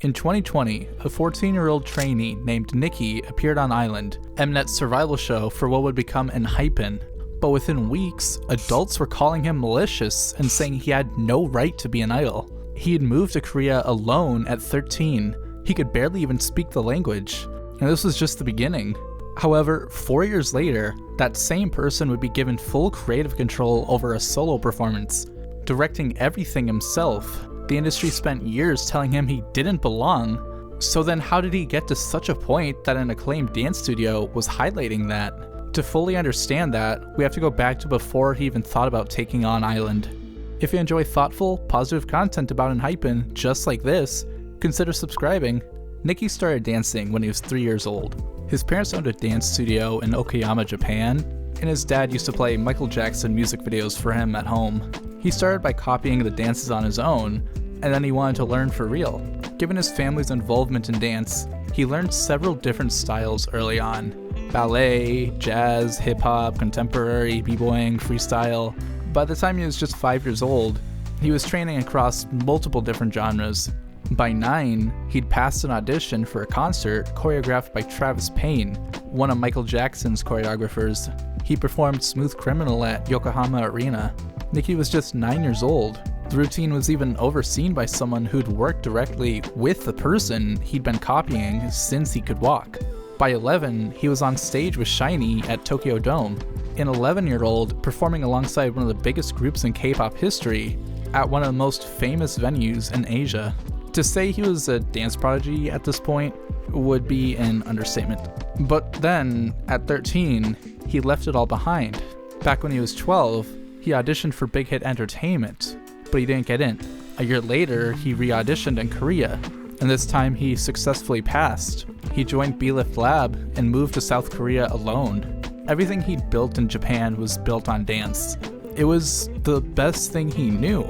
In 2020, a 14-year-old trainee named Niki appeared on Island, Mnet's survival show for what would become ENHYPEN. But within weeks, adults were calling him malicious and saying he had no right to be an idol. He had moved to Korea alone at 13. He could barely even speak the language. And this was just the beginning. However, 4 years later, that same person would be given full creative control over a solo performance, directing everything himself. The industry spent years telling him he didn't belong. So then how did he get to such a point that an acclaimed dance studio was highlighting that? To fully understand that, we have to go back to before he even thought about taking on Island. If you enjoy thoughtful, positive content about ENHYPEN just like this, consider subscribing. Niki started dancing when he was 3 years old. His parents owned a dance studio in Yokohama, Japan, and his dad used to play Michael Jackson music videos for him at home. He started by copying the dances on his own, and then he wanted to learn for real. Given his family's involvement in dance, he learned several different styles early on. Ballet, jazz, hip-hop, contemporary, b-boying, freestyle. By the time he was just 5 years old, he was training across multiple different genres. By 9, he'd passed an audition for a concert choreographed by Travis Payne, one of Michael Jackson's choreographers. He performed Smooth Criminal at Yokohama Arena. Niki was just 9 years old. The routine was even overseen by someone who'd worked directly with the person he'd been copying since he could walk. By 11, he was on stage with SHINee at Tokyo Dome, an 11-year-old performing alongside one of the biggest groups in K-pop history at one of the most famous venues in Asia. To say he was a dance prodigy at this point would be an understatement. But then, at 13, he left it all behind. Back when he was 12, he auditioned for Big Hit Entertainment, but he didn't get in. A year later, he re-auditioned in Korea, and this time he successfully passed. He joined B-Lift Lab and moved to South Korea alone. Everything he'd built in Japan was built on dance. It was the best thing he knew,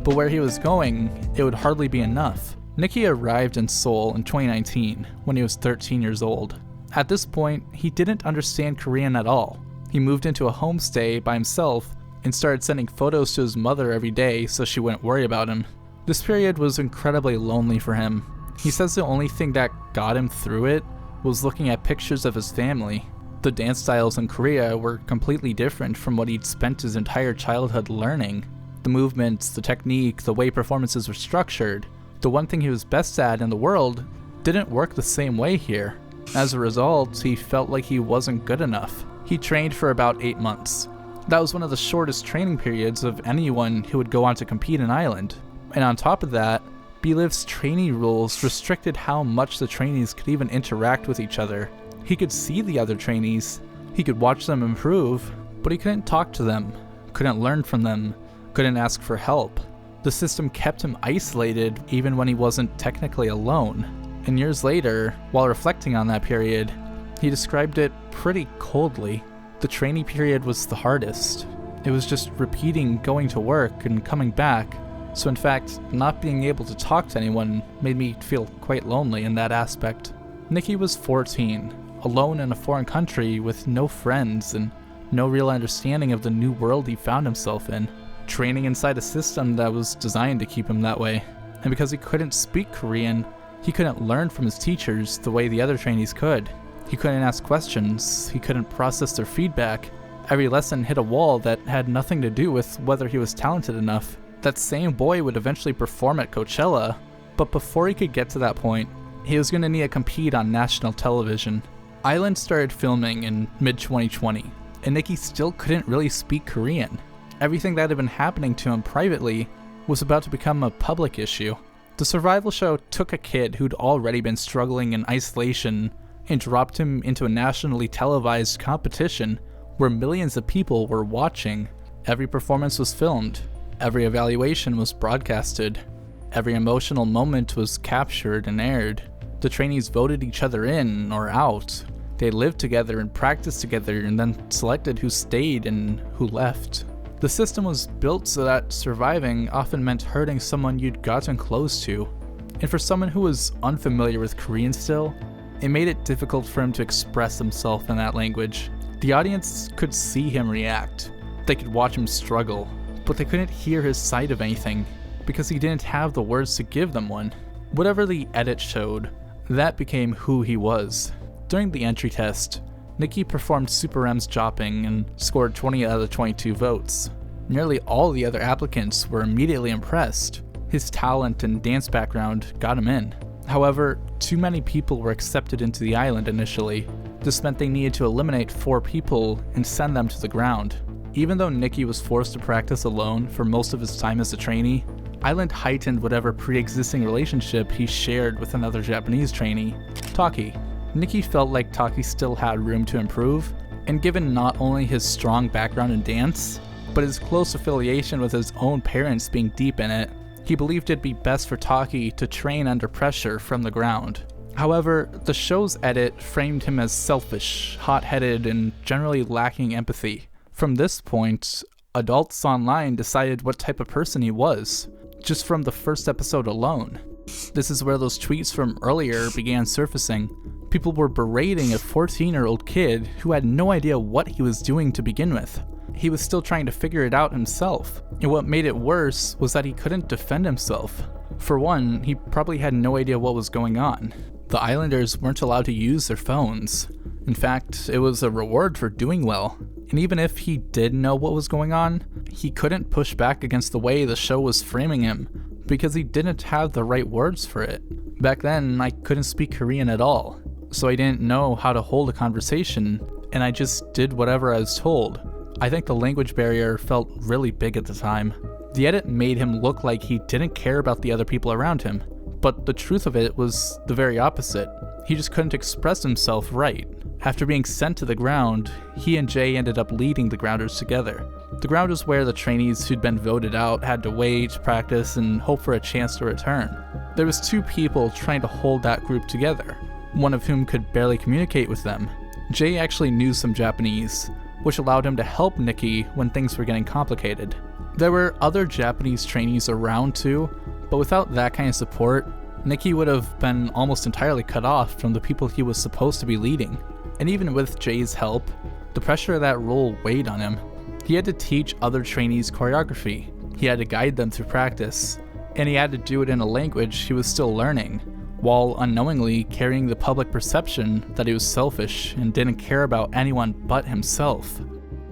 but where he was going, it would hardly be enough. Niki arrived in Seoul in 2019 when he was 13 years old. At this point, he didn't understand Korean at all. He moved into a homestay by himself and started sending photos to his mother every day so she wouldn't worry about him. This period was incredibly lonely for him. He says the only thing that got him through it was looking at pictures of his family. The dance styles in Korea were completely different from what he'd spent his entire childhood learning. The movements, the technique, the way performances were structured, the one thing he was best at in the world didn't work the same way here. As a result, he felt like he wasn't good enough. He trained for about 8 months. That was one of the shortest training periods of anyone who would go on to compete in Island. And on top of that, B-Lift's trainee rules restricted how much the trainees could even interact with each other. He could see the other trainees, he could watch them improve, but he couldn't talk to them, couldn't learn from them, couldn't ask for help. The system kept him isolated even when he wasn't technically alone. And years later, while reflecting on that period, he described it pretty coldly. The trainee period was the hardest. It was just repeating going to work and coming back. So in fact, not being able to talk to anyone made me feel quite lonely in that aspect. Niki was 14, alone in a foreign country with no friends and no real understanding of the new world he found himself in, training inside a system that was designed to keep him that way. And because he couldn't speak Korean, he couldn't learn from his teachers the way the other trainees could. He couldn't ask questions, he couldn't process their feedback. Every lesson hit a wall that had nothing to do with whether he was talented enough. That same boy would eventually perform at Coachella, but before he could get to that point, he was going to need to compete on national television. Island started filming in mid-2020, and Niki still couldn't really speak Korean. Everything that had been happening to him privately was about to become a public issue. The survival show took a kid who'd already been struggling in isolation and dropped him into a nationally televised competition where millions of people were watching. Every performance was filmed. Every evaluation was broadcasted. Every emotional moment was captured and aired. The trainees voted each other in or out. They lived together and practiced together and then selected who stayed and who left. The system was built so that surviving often meant hurting someone you'd gotten close to. And for someone who was unfamiliar with Korean still, it made it difficult for him to express himself in that language. The audience could see him react. They could watch him struggle, but they couldn't hear his side of anything because he didn't have the words to give them one. Whatever the edit showed, that became who he was. During the entry test, Niki performed Super M's jopping and scored 20 out of 22 votes. Nearly all the other applicants were immediately impressed. His talent and dance background got him in. However, too many people were accepted into the island initially. This meant they needed to eliminate 4 people and send them to the ground. Even though Niki was forced to practice alone for most of his time as a trainee, Island heightened whatever pre-existing relationship he shared with another Japanese trainee, Taki. Niki felt like Taki still had room to improve, and given not only his strong background in dance, but his close affiliation with his own parents being deep in it, he believed it'd be best for Taki to train under pressure from the ground. However, the show's edit framed him as selfish, hot-headed, and generally lacking empathy. From this point, adults online decided what type of person he was, just from the first episode alone. This is where those tweets from earlier began surfacing. People were berating a 14-year-old kid who had no idea what he was doing to begin with. He was still trying to figure it out himself, and what made it worse was that he couldn't defend himself. For one, he probably had no idea what was going on. The Islanders weren't allowed to use their phones. In fact, it was a reward for doing well. And even if he did know what was going on, he couldn't push back against the way the show was framing him, because he didn't have the right words for it. Back then, I couldn't speak Korean at all, so I didn't know how to hold a conversation, and I just did whatever I was told. I think the language barrier felt really big at the time. The edit made him look like he didn't care about the other people around him, but the truth of it was the very opposite. He just couldn't express himself right. After being sent to the ground, he and Jay ended up leading the grounders together. The ground was where the trainees who'd been voted out had to wait, practice, and hope for a chance to return. There was 2 people trying to hold that group together, one of whom could barely communicate with them. Jay actually knew some Japanese, which allowed him to help Niki when things were getting complicated. There were other Japanese trainees around too, but without that kind of support, Niki would have been almost entirely cut off from the people he was supposed to be leading. And even with Jay's help, the pressure of that role weighed on him. He had to teach other trainees choreography, he had to guide them through practice, and he had to do it in a language he was still learning, while unknowingly carrying the public perception that he was selfish and didn't care about anyone but himself.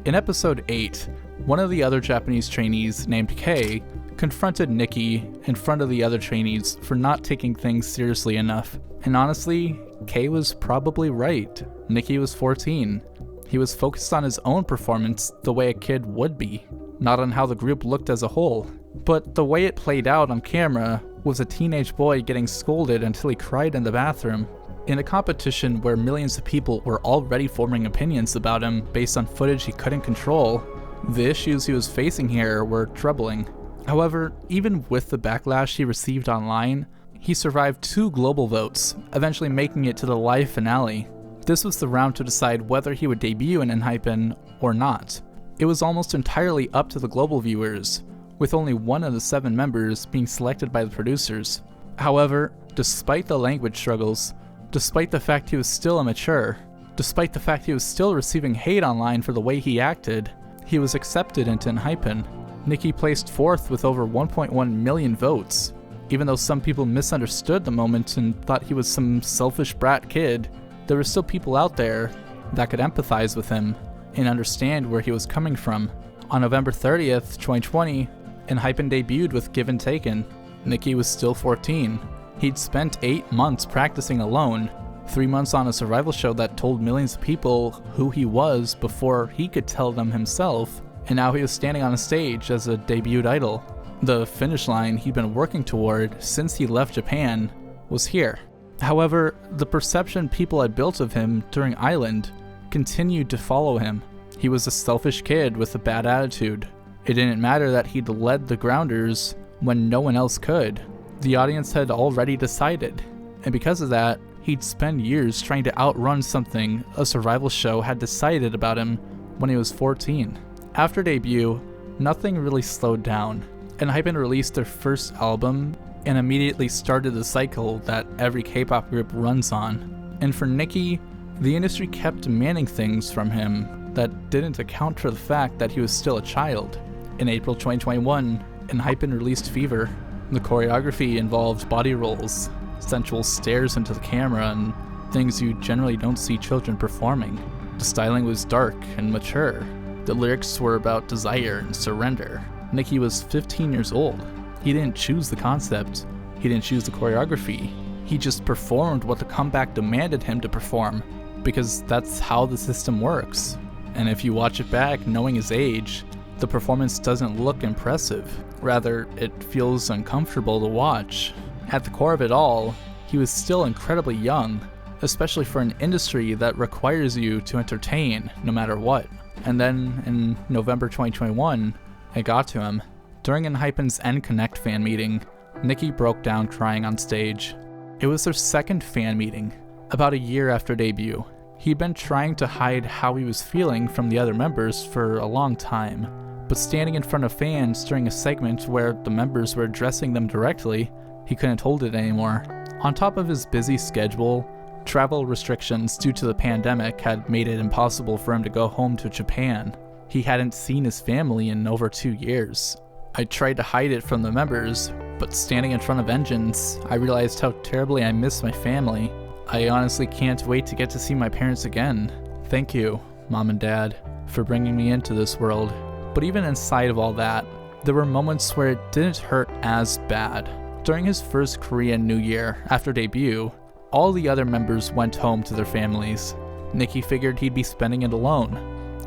In episode 8, one of the other Japanese trainees, named Kei, confronted Niki in front of the other trainees for not taking things seriously enough. And honestly, Kei was probably right. Niki was 14. He was focused on his own performance the way a kid would be, not on how the group looked as a whole. But the way it played out on camera was a teenage boy getting scolded until he cried in the bathroom. In a competition where millions of people were already forming opinions about him based on footage he couldn't control, the issues he was facing here were troubling. However, even with the backlash he received online, he survived 2 global votes, eventually making it to the live finale. This was the round to decide whether he would debut in ENHYPEN or not. It was almost entirely up to the global viewers, with only 1 of the 7 members being selected by the producers. However, despite the language struggles, despite the fact he was still immature, despite the fact he was still receiving hate online for the way he acted, he was accepted into ENHYPEN. Niki placed 4th with over 1.1 million votes. Even though some people misunderstood the moment and thought he was some selfish brat kid, there were still people out there that could empathize with him and understand where he was coming from. On November 30th, 2020, ENHYPEN debuted with Given Taken. Niki was still 14. He'd spent 8 months practicing alone, 3 months on a survival show that told millions of people who he was before he could tell them himself, and now he was standing on a stage as a debuted idol. The finish line he'd been working toward since he left Japan was here. However, the perception people had built of him during Island continued to follow him. He was a selfish kid with a bad attitude. It didn't matter that he'd led the grounders when no one else could. The audience had already decided, and because of that, he'd spend years trying to outrun something a survival show had decided about him when he was 14. After debut, nothing really slowed down. ENHYPEN released their first album and immediately started the cycle that every K-pop group runs on. And for Niki, the industry kept demanding things from him that didn't account for the fact that he was still a child. In April 2021, ENHYPEN released Fever. The choreography involved body rolls, sensual stares into the camera, and things you generally don't see children performing. The styling was dark and mature. The lyrics were about desire and surrender. Niki was 15 years old. He didn't choose the concept. He didn't choose the choreography. He just performed what the comeback demanded him to perform, because that's how the system works. And if you watch it back knowing his age, the performance doesn't look impressive. Rather, it feels uncomfortable to watch. At the core of it all, he was still incredibly young, especially for an industry that requires you to entertain no matter what. And then, in November 2021, it got to him. During ENHYPEN's N-Connect fan meeting, Niki broke down crying on stage. It was their second fan meeting, about a year after debut. He'd been trying to hide how he was feeling from the other members for a long time, but standing in front of fans during a segment where the members were addressing them directly, he couldn't hold it anymore. On top of his busy schedule, travel restrictions due to the pandemic had made it impossible for him to go home to Japan. He hadn't seen his family in over 2 years. I tried to hide it from the members, but standing in front of engines, I realized how terribly I miss my family. I honestly can't wait to get to see my parents again. Thank you, Mom and Dad, for bringing me into this world. But even inside of all that, there were moments where it didn't hurt as bad. During his first Korean New Year after debut, all the other members went home to their families. Niki figured he'd be spending it alone.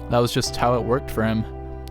That was just how it worked for him.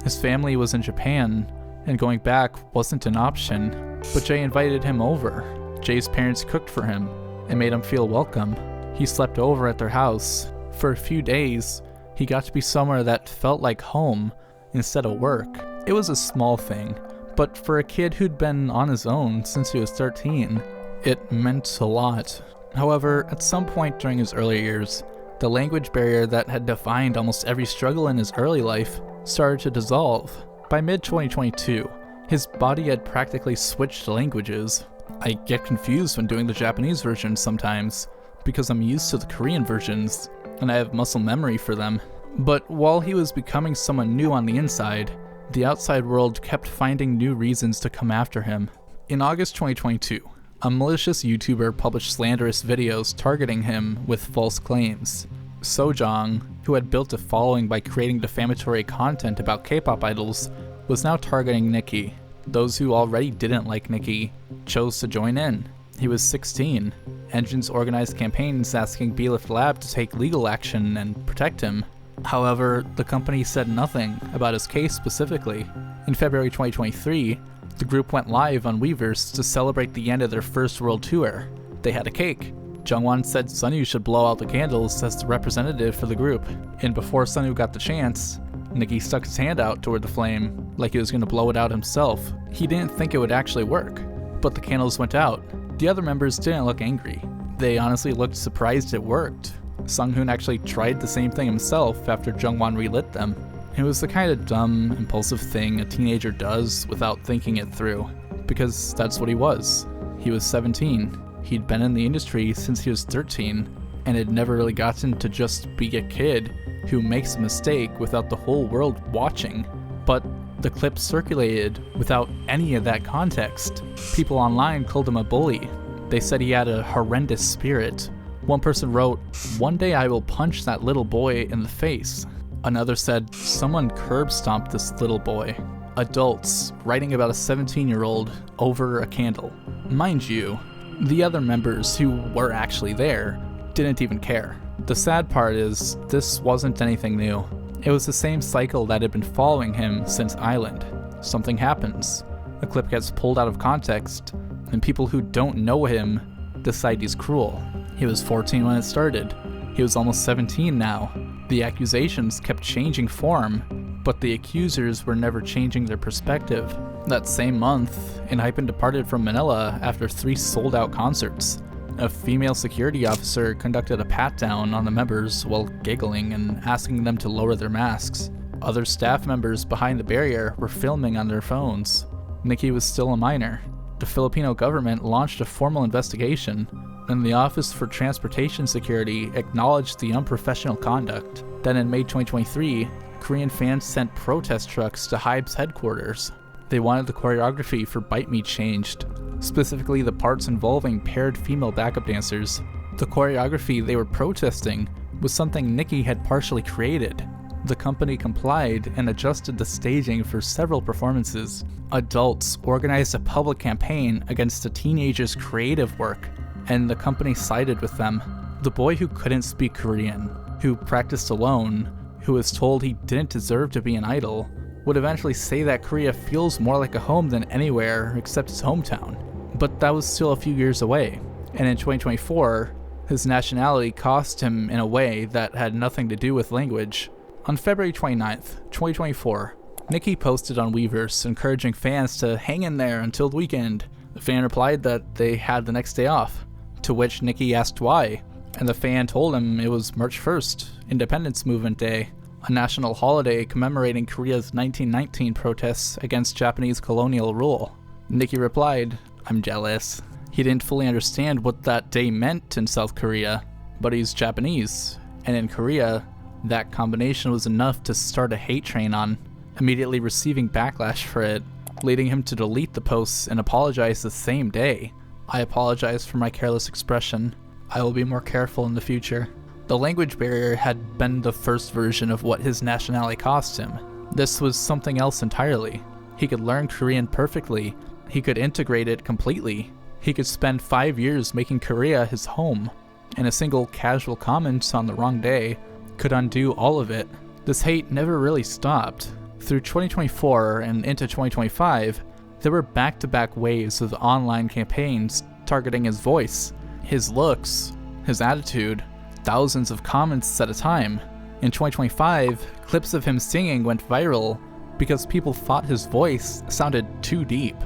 His family was in Japan, and going back wasn't an option. But Jay invited him over. Jay's parents cooked for him and made him feel welcome. He slept over at their house. For a few days, he got to be somewhere that felt like home instead of work. It was a small thing, but for a kid who'd been on his own since he was 13, it meant a lot. However, at some point during his early years, the language barrier that had defined almost every struggle in his early life started to dissolve. By mid-2022, his body had practically switched languages. I get confused when doing the Japanese version sometimes, because I'm used to the Korean versions, and I have muscle memory for them. But while he was becoming someone new on the inside, the outside world kept finding new reasons to come after him. In August 2022, a malicious YouTuber published slanderous videos targeting him with false claims. Sojong, who had built a following by creating defamatory content about K-pop idols, was now targeting Niki. Those who already didn't like Niki chose to join in. He was 16. Engines organized campaigns asking Belift Lab to take legal action and protect him. However, the company said nothing about his case specifically. In February 2023, the group went live on Weverse to celebrate the end of their first world tour. They had a cake. Jungwon said Sunwoo should blow out the candles as the representative for the group. And before Sunwoo got the chance, Niki stuck his hand out toward the flame, like he was going to blow it out himself. He didn't think it would actually work, but the candles went out. The other members didn't look angry. They honestly looked surprised it worked. Sunghoon actually tried the same thing himself after Jungwon relit them. It was the kind of dumb, impulsive thing a teenager does without thinking it through, because that's what he was. He was 17. He'd been in the industry since he was 13, and had never really gotten to just be a kid who makes a mistake without the whole world watching. But the clip circulated without any of that context. People online called him a bully. They said he had a horrendous spirit. One person wrote, "One day I will punch that little boy in the face." Another said, "Someone curb stomped this little boy." Adults writing about a 17-year-old over a candle. Mind you, the other members who were actually there didn't even care. The sad part is, this wasn't anything new. It was the same cycle that had been following him since Island. Something happens, a clip gets pulled out of context, and people who don't know him decide he's cruel. He was 14 when it started. He was almost 17 now. The accusations kept changing form, but the accusers were never changing their perspective. That same month, ENHYPEN departed from Manila after 3 sold-out concerts. A female security officer conducted a pat-down on the members while giggling and asking them to lower their masks. Other staff members behind the barrier were filming on their phones. Niki was still a minor. The Filipino government launched a formal investigation, and the Office for Transportation Security acknowledged the unprofessional conduct. Then in May 2023, Korean fans sent protest trucks to HYBE's headquarters. They wanted the choreography for Bite Me changed. specifically the parts involving paired female backup dancers. The choreography they were protesting was something Niki had partially created. The company complied and adjusted the staging for several performances. Adults organized a public campaign against the teenagers' creative work, and the company sided with them. The boy who couldn't speak Korean, who practiced alone, who was told he didn't deserve to be an idol, would eventually say that Korea feels more like a home than anywhere except his hometown. But that was still a few years away, and in 2024, his nationality cost him in a way that had nothing to do with language. On February 29th, 2024, Niki posted on Weverse encouraging fans to hang in there until the weekend. The fan replied that they had the next day off, to which Niki asked why, and the fan told him it was March 1st, Independence Movement Day, a national holiday commemorating Korea's 1919 protests against Japanese colonial rule. Niki replied, "I'm jealous." He didn't fully understand what that day meant in South Korea, but he's Japanese, and in Korea, that combination was enough to start a hate train on, immediately receiving backlash for it, leading him to delete the posts and apologize the same day. "I apologize for my careless expression. I will be more careful in the future." The language barrier had been the first version of what his nationality cost him. This was something else entirely. He could learn Korean perfectly. He could integrate it completely. He could spend 5 years making Korea his home, and a single casual comment on the wrong day could undo all of it. This hate never really stopped. Through 2024 and into 2025, there were back-to-back waves of online campaigns targeting his voice, his looks, his attitude, thousands of comments at a time. In 2025, clips of him singing went viral because people thought his voice sounded too deep.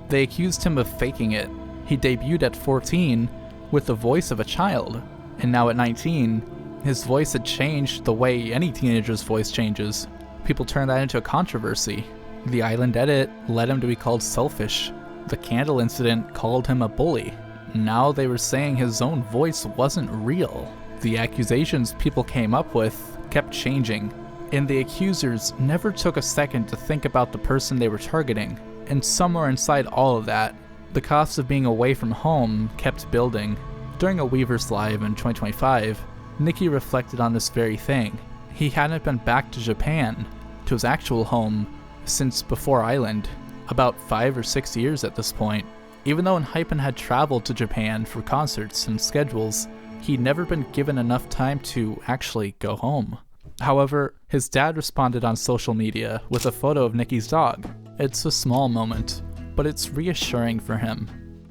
They accused him of faking it. He debuted at 14 with the voice of a child, and now at 19, his voice had changed the way any teenager's voice changes. People turned that into a controversy. The Island edit led him to be called selfish. The candle incident called him a bully. Now they were saying his own voice wasn't real. The accusations people came up with kept changing, and the accusers never took a second to think about the person they were targeting. And somewhere inside all of that, the cost of being away from home kept building. During a Weverse Live in 2025, Niki reflected on this very thing. He hadn't been back to Japan, to his actual home, since before Island, about 5 or 6 years at this point. Even though ENHYPEN had traveled to Japan for concerts and schedules, he'd never been given enough time to actually go home. However, his dad responded on social media with a photo of Niki's dog. It's a small moment, but it's reassuring for him.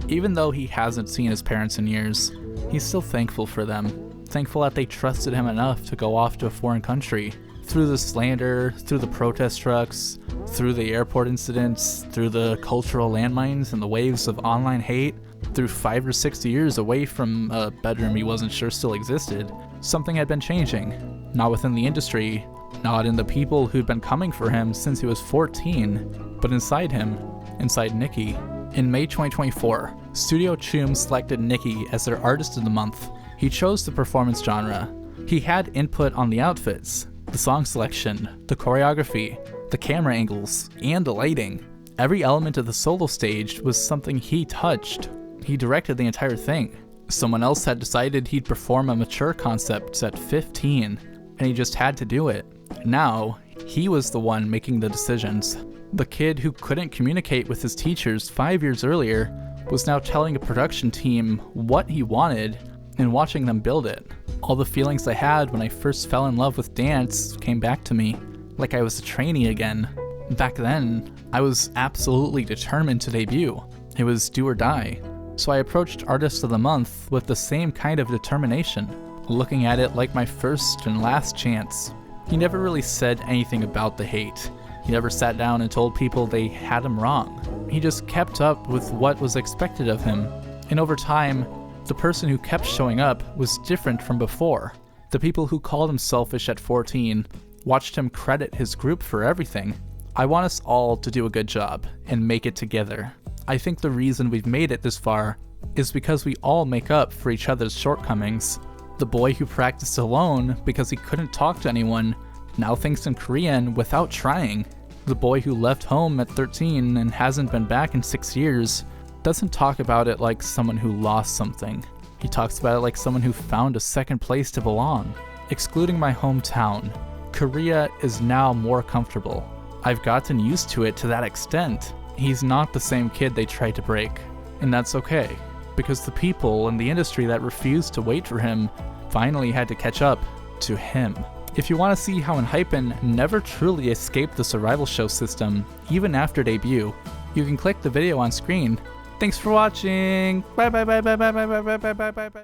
Even though he hasn't seen his parents in years, he's still thankful for them. Thankful that they trusted him enough to go off to a foreign country. Through the slander, through the protest trucks, through the airport incidents, through the cultural landmines and the waves of online hate, through 5 or 6 years away from a bedroom he wasn't sure still existed, something had been changing. Not within the industry, not in the people who'd been coming for him since he was 14, but inside him, inside Niki. In May 2024, Studio Choom selected Niki as their Artist of the Month. He chose the performance genre. He had input on the outfits, the song selection, the choreography, the camera angles, and the lighting. Every element of the solo stage was something he touched. He directed the entire thing. Someone else had decided he'd perform a mature concept at 15, and he just had to do it. Now, he was the one making the decisions. The kid who couldn't communicate with his teachers 5 years earlier was now telling a production team what he wanted and watching them build it. All the feelings I had when I first fell in love with dance came back to me, like I was a trainee again. Back then, I was absolutely determined to debut. It was do or die. So I approached Artist of the Month with the same kind of determination, looking at it like my first and last chance. He never really said anything about the hate. He never sat down and told people they had him wrong. He just kept up with what was expected of him. And over time, the person who kept showing up was different from before. The people who called him selfish at 14 watched him credit his group for everything. I want us all to do a good job and make it together. I think the reason we've made it this far is because we all make up for each other's shortcomings. The boy who practiced alone because he couldn't talk to anyone now thinks in Korean without trying. The boy who left home at 13 and hasn't been back in 6 years doesn't talk about it like someone who lost something. He talks about it like someone who found a second place to belong. Excluding my hometown, Korea is now more comfortable. I've gotten used to it to that extent. He's not the same kid they tried to break. And that's okay, because the people in the industry that refused to wait for him finally had to catch up to him. If you want to see how ENHYPEN never truly escaped the survival show system, even after debut, you can click the video on screen. Thanks for watching! Bye bye bye bye bye bye bye bye bye bye bye.